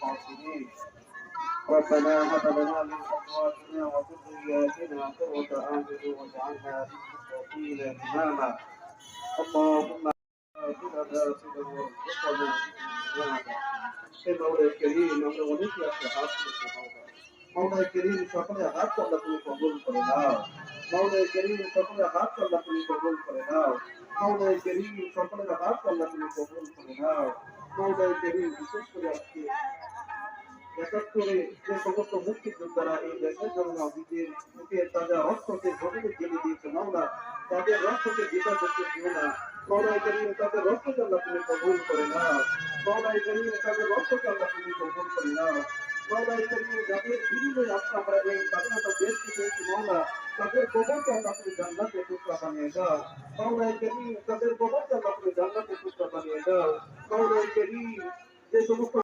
الخاسرين. ربنا هب لنا من ازواجنا وذرياتنا قرة اعين واجعلنا للمتقين اماما. اللهم آتنا باسلا وارزقنا إيمانا. مولاي الكريم আমরা অনেকে একটা হাত করতে পারবো। مولاي الكريم সকলে হাত আল্লাহ তুমি কবুল করে নাও। مولاي الكريم সকলে হাত আল্লাহ তুমি কবুল করে নাও। مولاي الكريم সকলে হাত আল্লাহ তুমি কবুল করে নাও। مولاي الكريم বিশেষ করে আজকে ৭১ যে সমস্ত মুক্তিযোদ্ধারা এই দেশের জন্য নিজের মুখের তাজা রক্তকে জমিনে ঢেলে দিয়েছে মাওলা, তাদের রক্তকে বৃথা করতে দিও না। মাওলানা কারীম তাদের রক্তকে আল্লাহ তুমি কবুল করে নাও। মাওলানা কারীম তাদের রক্তকে আল্লাহ তুমি কবুল করে নাও। মাওলানা কারীম যাদের বিনিময়ে আজকে আমরা এই স্বাধীনতা দেশকে পেয়েছি মাওলা, তাদের কবরকে আল্লাহ তুমি জান্নাতের টুকরা বানিয়ে দাও। মাওলানা কারীম তাদের কবরকে আল্লাহ তুমি জান্নাতের টুকরা বানিয়ে দাও। মাওলানা কারীম যে সমস্ত